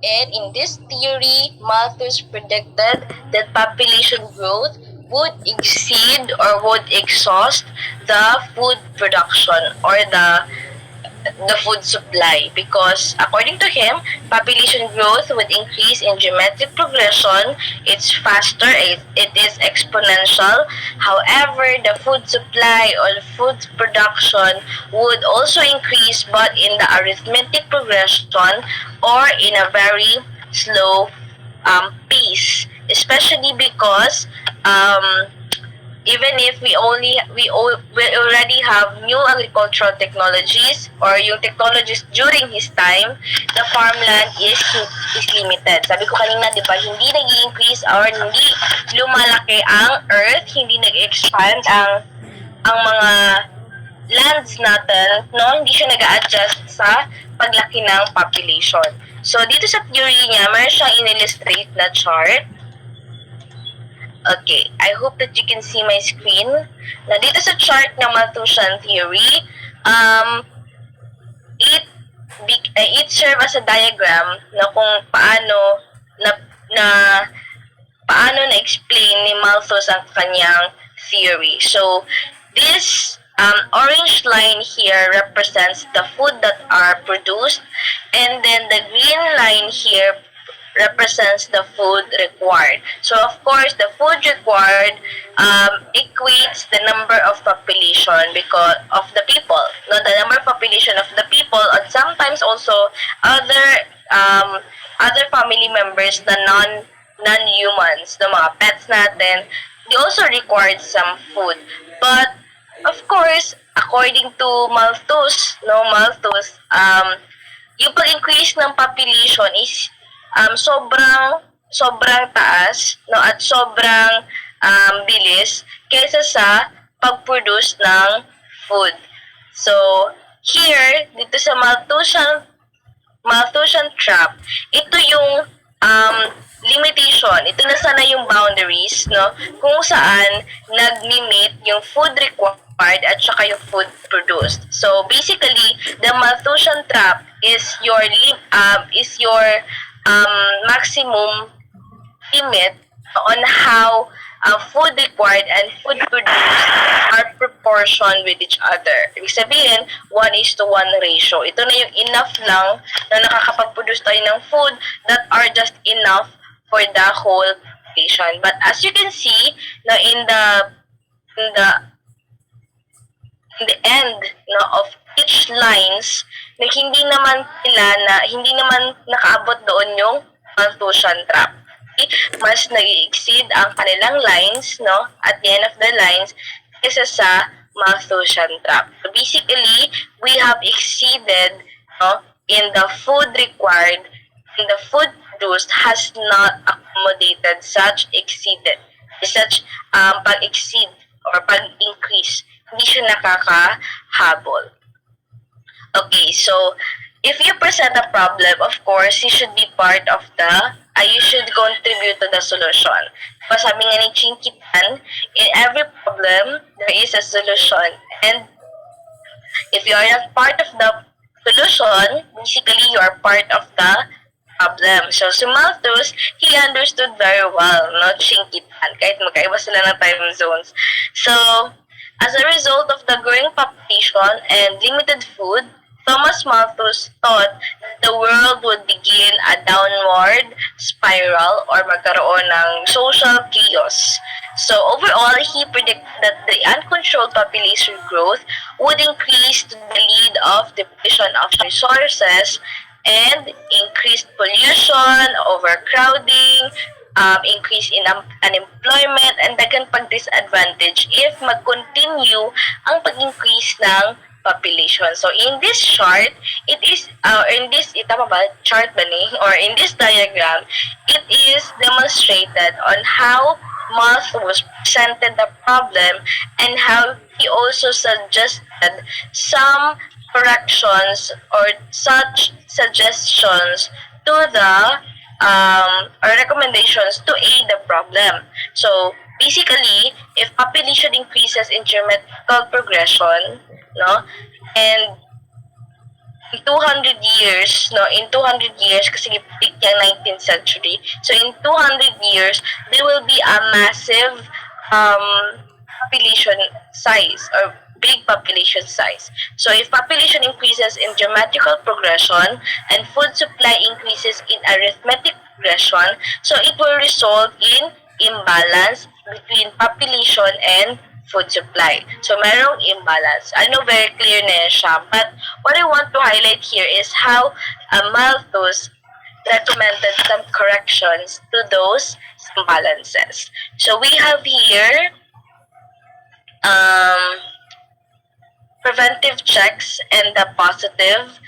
And in this theory, Malthus predicted that population growth would exceed or would exhaust the food production or the food supply, because according to him, population growth would increase in geometric progression. It's faster, it is exponential. However, the food supply or food production would also increase, but in the arithmetic progression or in a very slow pace, especially because um, even if we already have new agricultural technologies or yung technologies during his time, the farmland is limited. Sabi ko kanina, 'di ba, hindi nag-increase or hindi lumalaki ang earth, hindi nag-expand ang mga lands natin, no? Hindi siya nag-a-adjust sa paglaki ng population. So dito sa theory niya, meron siyang in-illustrate na chart. Okay, I hope that you can see my screen. Na dito sa chart ng Malthusian theory, it serve as a diagram na kung paano na explain ni Malthus ang kanyang theory. So this orange line here represents the food that are produced, and then the green line here represents the food required. So of course, the food required equates the number of population because of the people, no, the number of population of the people, and sometimes also other family members na non-humans, the mga pets natin, they also required some food. But of course, according to Malthus, yung pag-increase ng population is sobrang taas, no, at sobrang bilis kaysa sa pag-produce ng food. So here dito sa Malthusian trap, ito yung limitation, ito na sana yung boundaries, no, kung saan nag-limit yung food required at saka yung food produced. So basically, the Malthusian trap is your maximum limit on how food required and food produced are proportion with each other. Ibig sabihin, 1:1 ratio. Ito na yung enough lang na nakakapag-produce tayo ng food that are just enough for the whole population. But as you can see, na in the end, no, of each lines, na hindi naman nakaabot doon yung Malthusian trap. Mas nag-exceed ang kanilang lines, no, at the end of the lines kaysa sa Malthusian trap. So basically, we have exceeded, no, in the food required, and the food produced has not accommodated such pag-exceed or pag-increase. Hindi siya nakakahabol. Okay, so if you present a problem, of course, you should be part of you should contribute to the solution. Diba sabi nga ni Chinky Tan, in every problem, there is a solution. And if you are not part of the solution, basically you are part of the problem. So si Malthus, he understood very well, no, Chinky Tan, kahit magkaiba sila ng time zones. So, as a result of the growing population and limited food, Thomas Malthus thought that the world would begin a downward spiral or magkaroon ng social chaos. So overall, he predicted that the uncontrolled population growth would increase to the lead of depletion of resources and increased pollution, overcrowding, increase in unemployment, and daghan pag-disadvantage if mag-continue ang pag-increase ng population. So in this chart, chart ba ni? Or in this diagram, it is demonstrated on how Malthus presented the problem and how he also suggested some corrections or such suggestions to the or recommendations to aid the problem. So basically, if population increases in geometrical progression, no, and in 200 years, no, in 200 years, kasi peak yung 19th century, so in 200 years, there will be a massive population size or big population size. So if population increases in geometrical progression and food supply increases in arithmetic progression, so it will result in imbalance between population and food supply. So merong imbalance. I know very clear na yan siya. But what I want to highlight here is how Malthus recommended some corrections to those imbalances. So we have here um, preventive checks and the positive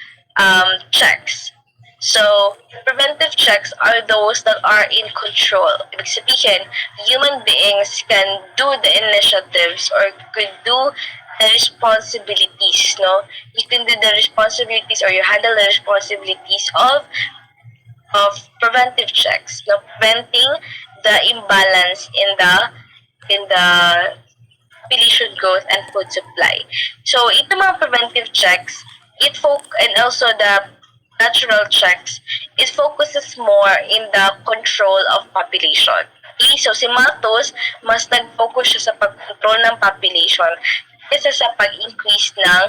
checks. So, preventive checks are those that are in control. Ibig sabihin, human beings can do the initiatives or could do the responsibilities, no? You can do the responsibilities or you handle the responsibilities of preventive checks, no? Preventing the imbalance in the population growth and food supply. So, ito mga preventive checks, and also the natural checks, it focuses more in the control of population. Okay, so si Malthus, mas nag-focus siya sa pag-control ng population kaysa sa pag-increase ng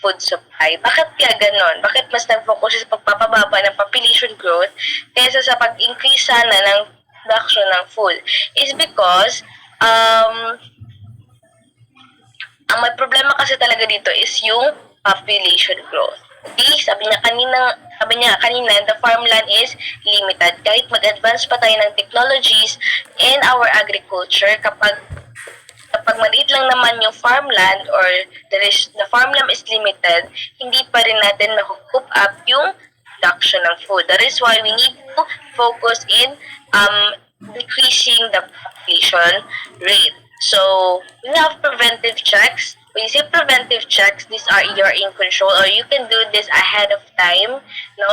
food supply. Bakit kaya ganon? Bakit mas nag-focus siya sa pagpapababa ng population growth kaysa sa pag-increase sana ng production ng food? Is because ang may problema kasi talaga dito is yung population growth. Okay, sabi niya kanina, the farmland is limited. Kahit mag-advance pa tayo ng technologies in our agriculture, kapag maliit lang naman yung farmland or the farmland is limited, hindi pa rin natin na-hook up yung production ng food. That is why we need to focus in decreasing the population rate. So, we have preventive checks. When you say preventive checks, these are you're in control or you can do this ahead of time, no,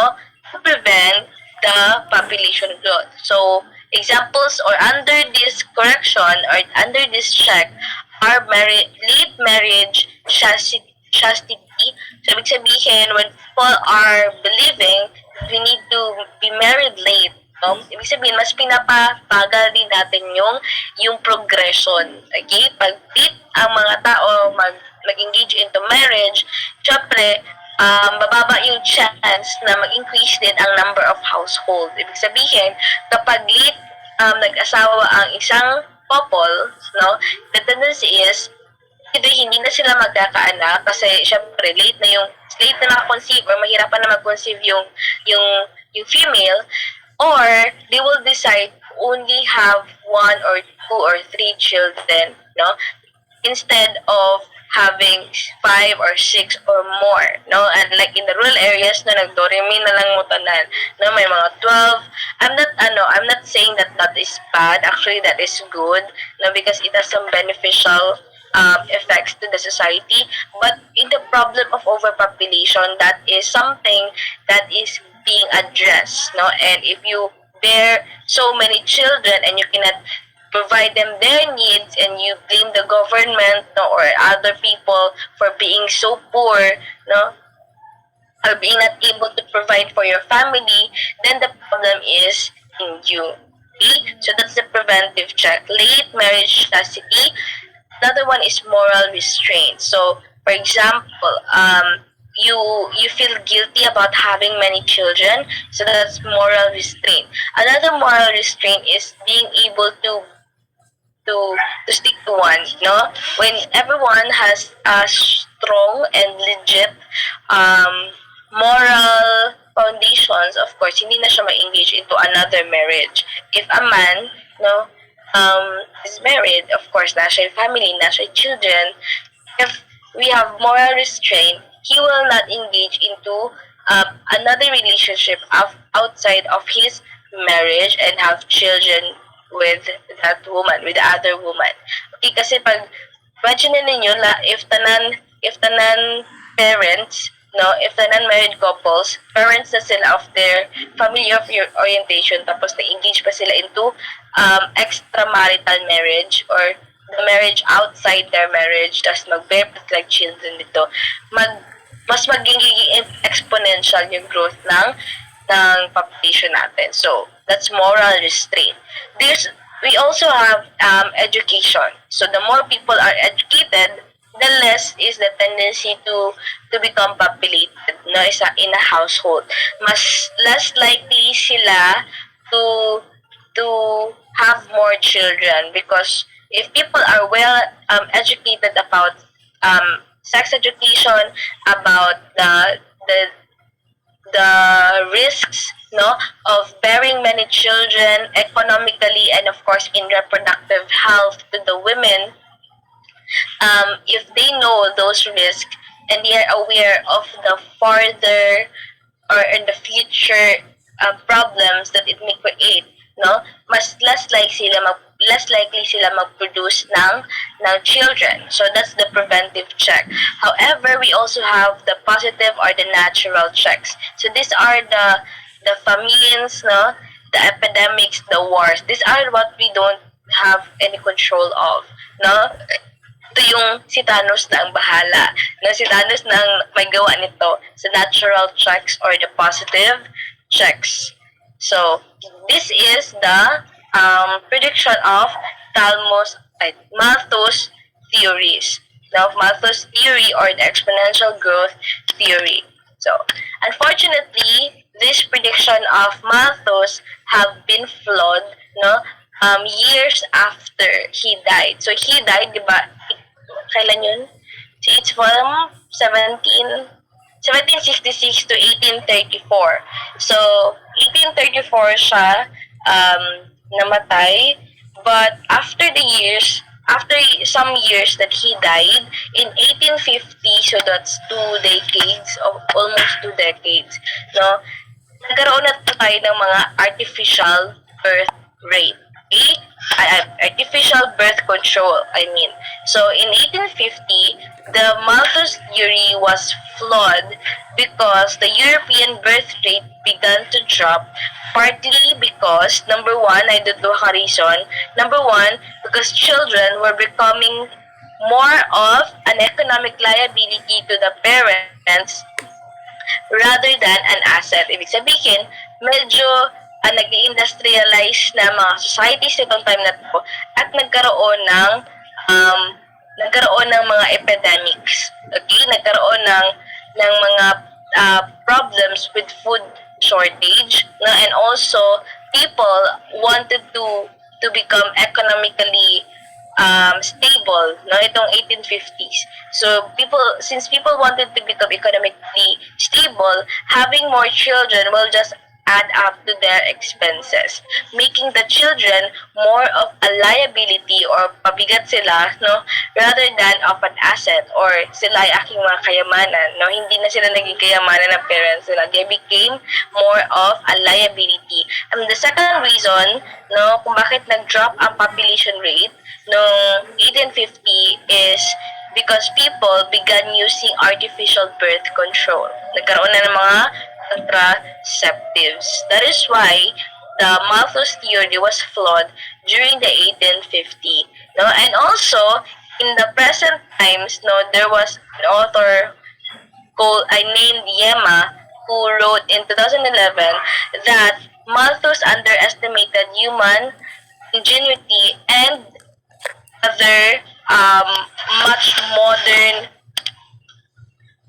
to prevent the population growth. So, examples or under this correction or under this check are late marriage chastity. So, ibig sabihin, when people are believing that we need to be married late, ibig sabihin, mas pinapabagal din natin yung progression. Okay? Pag late ang mga tao mag-engage into marriage, syempre, bababa yung chance na mag-increase din ang number of household. Ibig sabihin, kapag late nag-asawa ang isang couple, no, the tendency is, hindi na sila magkakaanak kasi syempre late na naka-conceive or mahirapan na mag-conceive yung female, or they will decide to only have 1 or 2 or 3 children, no? Instead of having 5 or 6 or more, no? And like in the rural areas na nagdoremi na lang mo tanan, no, may mga 12. I'm not saying that is bad. Actually, that is good, no, because it has some beneficial effects to the society. But in the problem of overpopulation, that is something that is being addressed, no? And if you bear so many children and you cannot provide them their needs and you blame the government, no, or other people for being so poor, no, or being not able to provide for your family, then the problem is in you. Okay? So that's the preventive check. Late marriage chastity. Another one is moral restraint. So, for example, you feel guilty about having many children, so that's moral restraint. Another moral restraint is being able to stick to one, no? When everyone has a strong and legit moral foundations, of course, hindi na siya ma-engage into another marriage. If a man, no, is married, of course, nasa yung family, nasa yung children, if we have moral restraint, he will not engage into another relationship outside of his marriage and have children with that woman, with the other woman. Okay, kasi imagine ninyo, if tanan parents, no, if tanan married couples, parents na sila of their family of your orientation, tapos na-engage pa sila into extramarital marriage or the marriage outside their marriage, tapos mag-bear like children dito, mas magiging exponential yung growth ng population natin. So, that's moral restraint. We also have education. So, the more people are educated, the less is the tendency to become populated no isa in a household. Mas less likely sila to to have more children because if people are well educated about sex education, about the the risks no of bearing many children economically and of course in reproductive health to the women, if they know those risks and they are aware of the farther or in the future problems that it may create, no, mas less likely sila mag-produce ng children. So that's the preventive check. However, we also have the positive or the natural checks. So these are the famines, no, the epidemics, the wars. These are what we don't have any control of, no? Ito yung si Thanos na ang bahala. No, si Thanos na ang may gawa nito sa natural checks or the positive checks. So, this is the prediction of Malthus theories. Now, Malthus theory or the exponential growth theory. So, unfortunately, this prediction of Malthus have been flawed, no, years after he died. So, he died, di ba, kailan yun? So, it's from 1766 to 1834. So, 1834 siya namatay. But after some years that he died, in 1850, so that's 2 decades, almost 2 decades, no, nagkaroon na tayo ng mga artificial birth rate. Okay? Artificial birth control, I mean. So, in 1850, the Malthus theory was flawed because the European birth rate began to drop, partly because, number one, I don't know how reason, number one, because children were becoming more of an economic liability to the parents rather than an asset. Ibig sabihin, medyo nag-industrialize na mga societies nitong time na to at um, nagkaroon ng mga epidemics. Okay? Nagkaroon ng mga problems with food shortage, no? And also people wanted to become economically stable, no, itong 1850s. So since people wanted to become economically stable, having more children will just add up to their expenses, making the children more of a liability or pabigat sila, no, rather than of an asset or sila ay aking mga kayamanan, no, hindi na sila naging kayamanan ng parents nila. They became more of a liability. And the second reason, no, kung bakit nag-drop ang population rate noong 1850 is because people began using artificial birth control. Nagkaroon na ng mga contraceptives. That is why the Malthus theory was flawed during the 1850. No, and also in the present times, no, there was an author named Yema who wrote in 2011 that Malthus underestimated human ingenuity and other much modern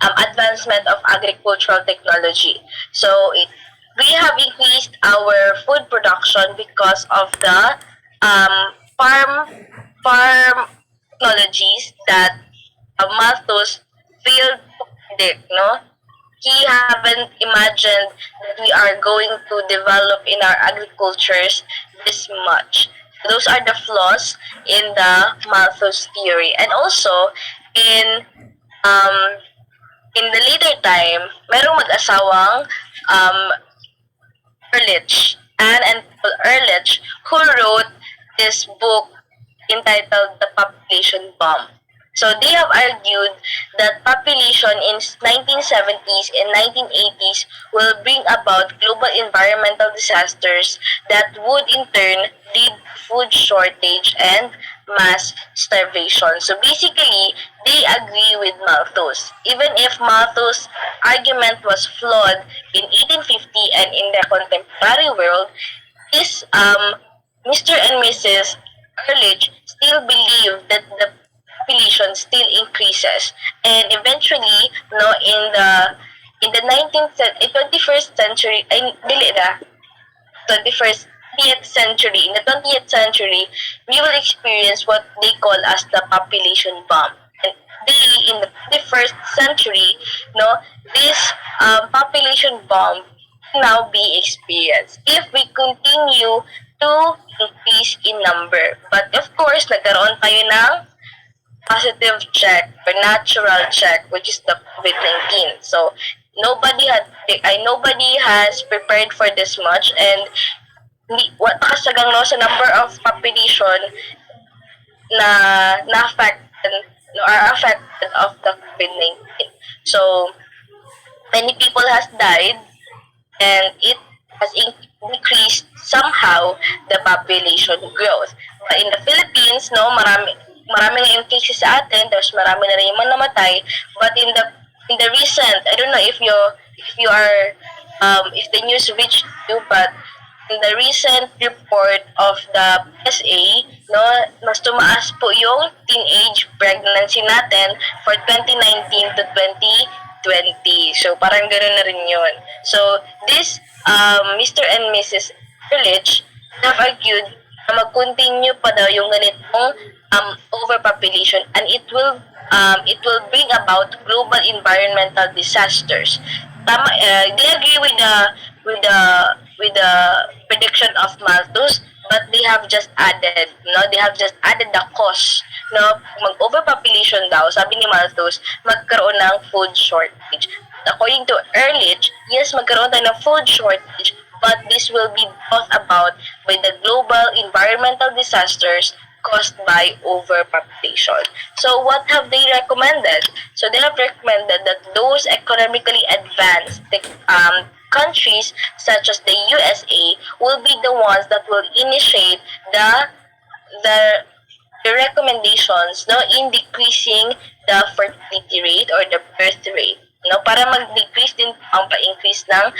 advancement of agricultural technology. So we have increased our food production because of the farm technologies that Malthus failed to predict. No, he haven't imagined that we are going to develop in our agricultures this much. Those are the flaws in the Malthus theory, and also in um, in the later time, merong mag-asawang Ehrlich, Anne and Paul Ehrlich, who wrote this book entitled The Population Bomb. So they have argued that population in 1970s and 1980s will bring about global environmental disasters that would in turn lead to food shortage and mass starvation. So basically, they agree with Malthus. Even if Malthus' argument was flawed in 1850 and in the contemporary world, this Mr. and Mrs. Ehrlich still believe that the population still increases, and eventually, no, in the 21st century, ay, dili na, 21st 20th century, in the 20th century, we will experience what they call as the population bomb. And daily in the 21st century, no, this population bomb can now be experienced if we continue to increase in number. But of course, nagkaroon tayo ng positive check or natural check, which is the COVID-19. So nobody has prepared for this much, and what kasagang no sa number of population na na-affected no, are affected of the COVID-19. So many people has died, and it has decreased somehow the population growth. But in the Philippines, no, marami na yung cases sa atin, tapos marami na rin yung mga namatay. But in the recent, I don't know if you are if the news reached you, but in the recent report of the PSA, no, mas tumaas po yung teenage pregnancy natin for 2019 to 2020. So, parang gano'n na rin yun. So, this Mr. and Mrs. Ehrlich have argued na mag-continue pa daw yung ganitong overpopulation, and it will bring about global environmental disasters. They agree with the prediction of Malthus, but they have just added, no, they have just added the cause, no, mag-overpopulation daw, sabi ni Malthus, magkaroon ng food shortage. According to Ehrlich, yes, magkaroon tayo ng food shortage, but this will be brought about by the global environmental disasters caused by overpopulation. So what have they recommended? So they have recommended that those economically advanced countries such as the USA will be the ones that will initiate the recommendations, no, in decreasing the fertility rate or the birth rate, no, para mag-decrease din ang pa-increase ng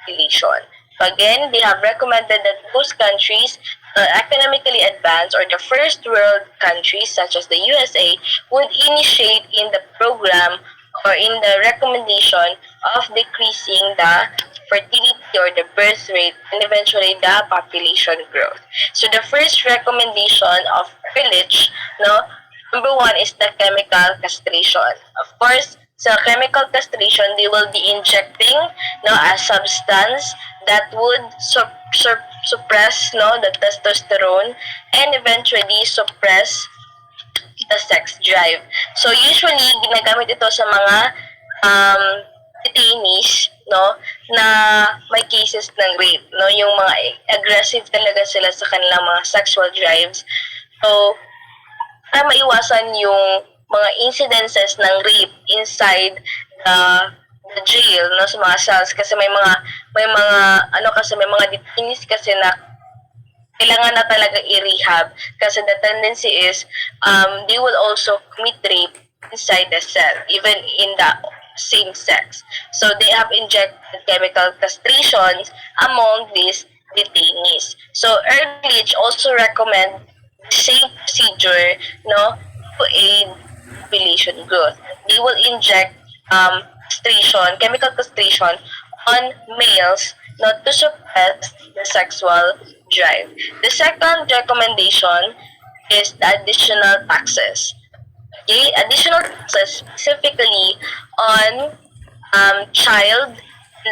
population. So again, they have recommended that those countries economically advanced or the first world countries such as the USA would initiate in the program or in the recommendation of decreasing the fertility or the birth rate and eventually the population growth. So the first recommendation of Ehrlich, no, number one is the chemical castration. Of course, sa chemical castration, they will be injecting, no, a substance that would suppress, no, the testosterone and eventually suppress the sex drive. So usually ginagamit ito sa mga detainees, no, na may cases ng rape, no, yung mga aggressive talaga sila sa kanilang mga sexual drives. So para maiwasan yung mga incidences ng rape inside the jail, no, sa mga cells, kasi may mga may mga detainees kasi na kailangan na talaga i-rehab kasi the tendency is they will also commit rape inside the cell even in the same sex. So they have injected chemical castrations among these detainees. So Ehrlich also recommend the same procedure, no, to aid population growth. They will inject castration, chemical castration on males, not to suppress the sexual drive. The second recommendation is the additional taxes. Okay, additional taxes specifically on child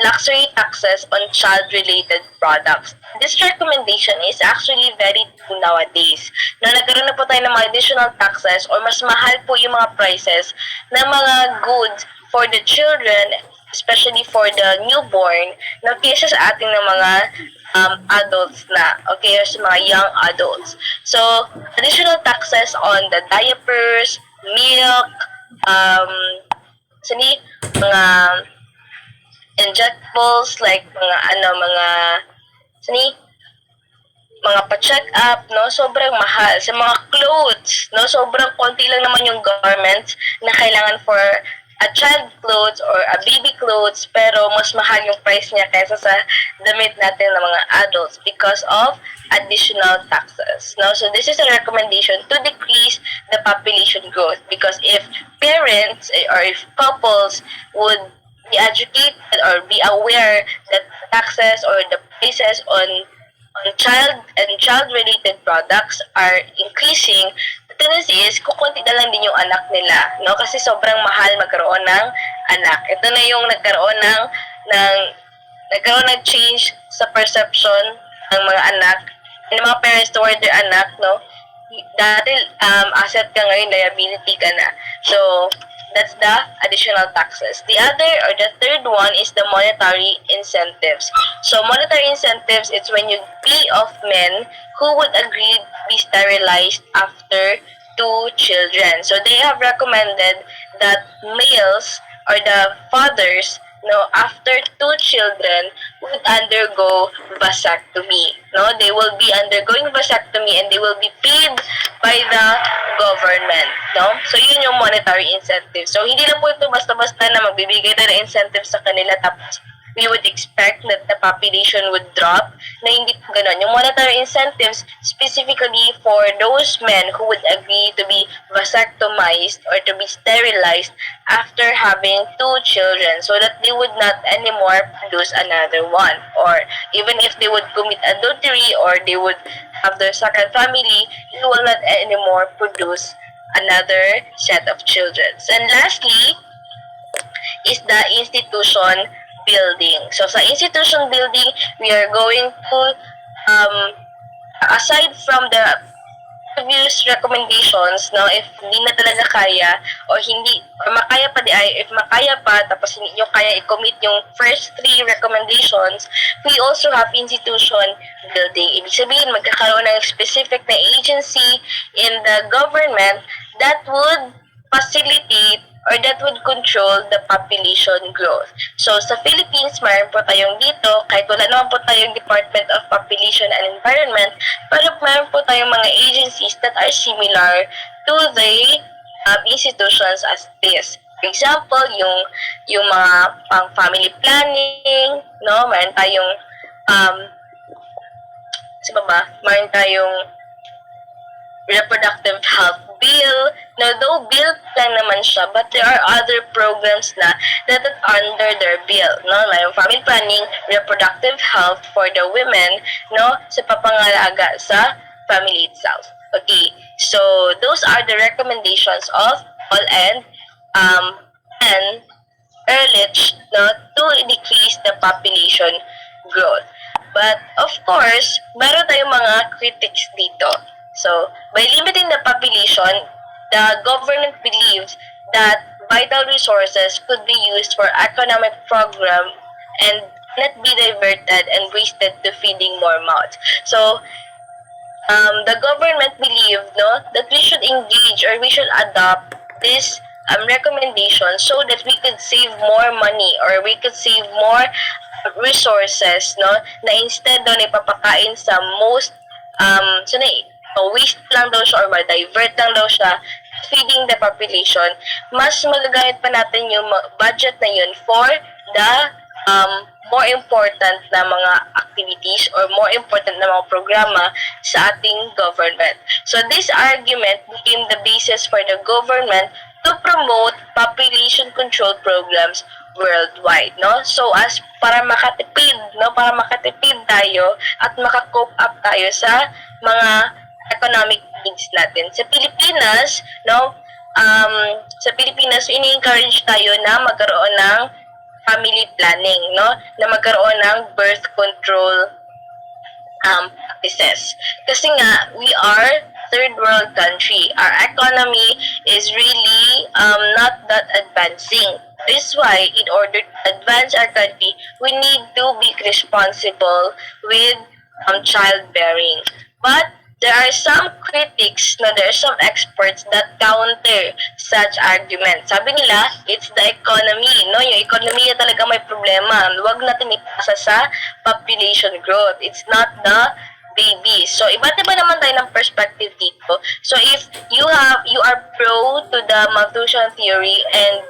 luxury taxes on child-related products. This recommendation is actually very true nowadays. Na nagkaroon na po tayo ng mga additional taxes or mas mahal po yung mga prices ng mga goods for the children, especially for the newborn, na kaysa sa ating ng mga adults na, okay, sa mga young adults. So, additional taxes on the diapers, milk, mga injectables like mga mga pa-check up, no, sobrang mahal. Sa mga clothes, no, sobrang konti lang naman yung garments na kailangan for a child clothes or a baby clothes, pero mas mahal yung price niya kaysa sa damit natin ng mga adults because of additional taxes. No? So this is a recommendation to decrease the population growth because if parents or if couples would be educated or be aware that taxes or the prices on child related products are increasing, the tendency is kukunti na lang din yung anak nila, no? Kasi sobrang mahal magkaroon ng anak. Ito na yung nagkaroon ng change sa perception ng mga anak, ng mga parents toward their anak, no? Dati asset ka ngayon, liability ka na. So, that's the additional taxes. The other or the third one is the monetary incentives. So monetary incentives, it's when you pay off men who would agree to be sterilized after 2 children. So they have recommended that males or the fathers, no, after 2 children would undergo vasectomy. No, they will be undergoing vasectomy and they will be paid by the government. No? So, yun yung monetary incentive. So, hindi lang po ito basta-basta na magbibigay na ng incentive sa kanila tapos we would expect that the population would drop, na hindi po ganun. Yung monetary incentives specifically for those men who would agree to be vasectomized or to be sterilized after having 2 children so that they would not anymore produce another one. Or even if they would commit adultery or they would have their second family, they will not anymore produce another set of children. And lastly, is the institution building. So sa institution building, we are going to, aside from the previous recommendations, no, if hindi na talaga kaya, or hindi, or makaya pa if makaya pa, tapos hindi nyo kaya i-commit yung first 3 recommendations, we also have institution building. Ibig sabihin, magkakaroon ng specific na agency in the government that would facilitate or that would control the population growth. So, sa Philippines, mayroon po tayong dito, kahit wala naman po tayong Department of Population and Environment, pero mayroon po tayong mga agencies that are similar to the institutions as this. For example, yung mga pang family planning, no? Mayroon tayong, mayroon tayong reproductive health bill. Now, though bill lang naman siya, but there are other programs na that are under their bill, no? Like family planning, reproductive health for the women, no? Sa papangalaga sa family itself. Okay, so those are the recommendations of Paul and Ehrlich, no, to decrease the population growth. But of course, meron tayong mga critics dito. So, by limiting the population, the government believes that vital resources could be used for economic program and not be diverted and wasted to feeding more mouths. So, the government believe, no, that we should engage or we should adopt this recommendation so that we could save more money or we could save more resources, no, na instead daw na ipapakain sa most waste lang daw siya or divert lang daw siya feeding the population, mas magagamit pa natin yung budget na yun for the more important na mga activities or more important na mga programa sa ating government. So this argument became the basis for the government to promote population control programs worldwide, no? So as para makatipid tayo at maka-cope up tayo sa mga economic needs natin. Sa Pilipinas, no, ini-encourage tayo na magkaroon ng family planning, no, na magkaroon ng birth control practices. Kasi nga, we are third world country. Our economy is really not that advancing. This is why, in order to advance our country, we need to be responsible with childbearing. But there are some critics, there are some experts that counter such arguments. Sabi nila, it's the economy, no? Yung economy talaga may problema. Huwag natin ipasa sa population growth. It's not the babies. So, iba't iba naman tayo ng perspective dito. So, if you are pro to the Malthusian theory, and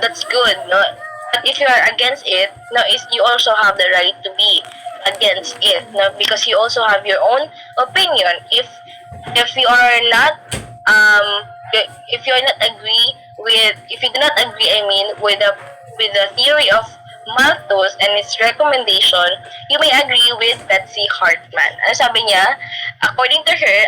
that's good, no? But if you are against it, no, is you also have the right to be against it, no? Because you also have your own opinion. If you are not if you are not agree with if you do not agree, I mean, with the theory of Malthus and its recommendation, you may agree with Betsy Hartman. Ano sabi niya? According to her,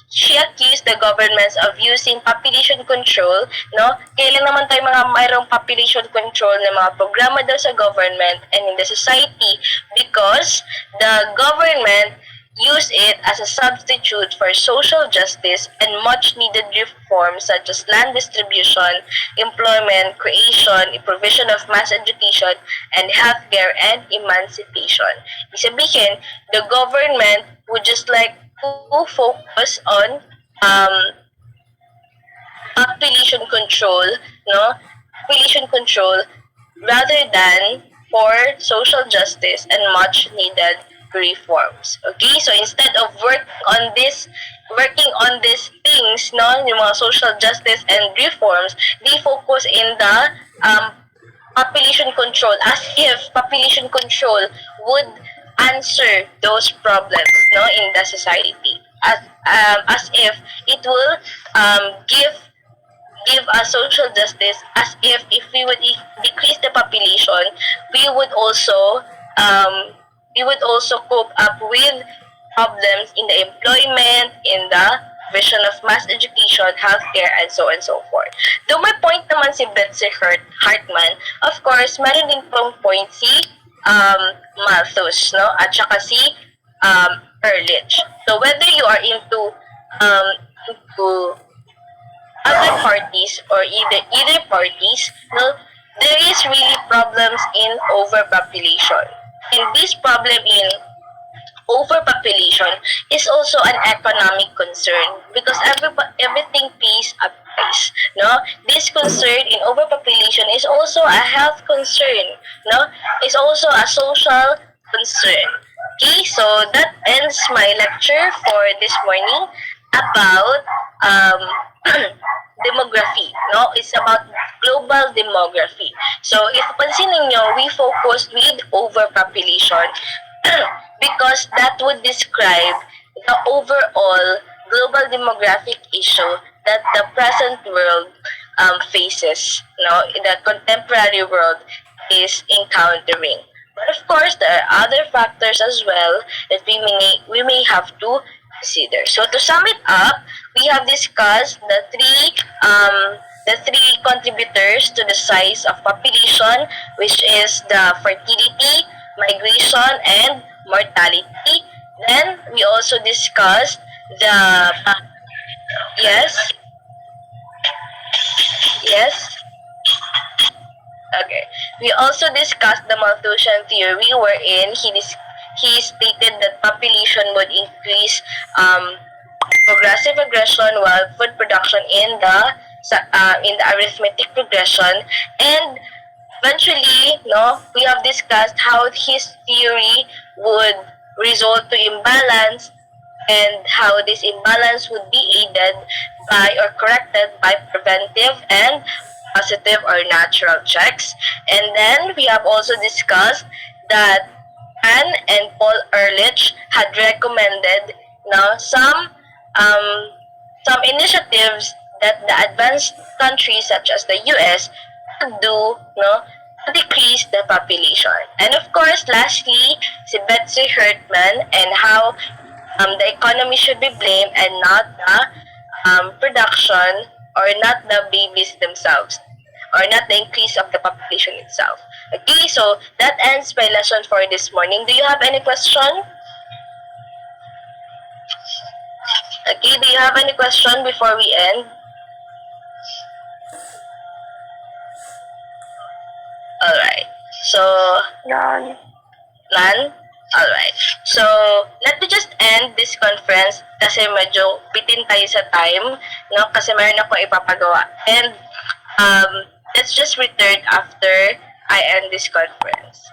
she accused the governments of using population control, no? Kailan naman tayo mga mayroong population control ng mga programa daw sa government and in the society, because the government use it as a substitute for social justice and much needed reforms such as land distribution, employment creation, provision of mass education, and healthcare and emancipation. Ibig sabihin, the government would just like to focus on population control, no? Population control rather than for social justice and much needed reforms. Okay? So instead of working on these things, no, yung mga social justice and reforms, they focus in the population control, as if population control would answer those problems, no, in the society, as if it will give us social justice, as if we would decrease the population, we would also cope up with problems in the employment, in the provision of mass education, healthcare, and so on and so forth. Though may point naman si Betsy Hartman, of course, meron din pong point si Malthus, no? At saka si Ehrlich. So whether you are into other parties or either parties, no, there is really problems in overpopulation. And this problem in overpopulation is also an economic concern, because everything pays a price, no? This concern in overpopulation is also a health concern, no? It's also a social concern. Okay, so that ends my lecture for this morning about demography, no? It's about global demography. So if pansin niyo, we focused with overpopulation because that would describe the overall global demographic issue that the present world faces, no, the contemporary world is encountering. But of course, there are other factors as well that we may have to consider. So to sum it up, we have discussed the three contributors to the size of population, which is the fertility, migration, and mortality. Then we also discussed the yes, yes. Okay. We also discussed the Malthusian theory, wherein he stated that population would increase progressive aggression while food production in the arithmetic progression, and eventually, no, we have discussed how his theory would result to imbalance, and how this imbalance would be aided by or corrected by preventive and positive or natural checks. And then we have also discussed that Anne and Paul Ehrlich had recommended now some initiatives that the advanced countries such as the US could do, no, to decrease the population. And of course, lastly, si Betsy Hartman, and how the economy should be blamed and not the production, or not the babies themselves, or not the increase of the population itself. Okay, so that ends my lesson for this morning. Do you have any question? Okay, do you have any question before we end? Alright, so None. none? Alright. So, let me just end this conference kasi medyo bitin tayo sa time, no? Kasi mayroon akong ipapagawa. And let's just return after I end this conference.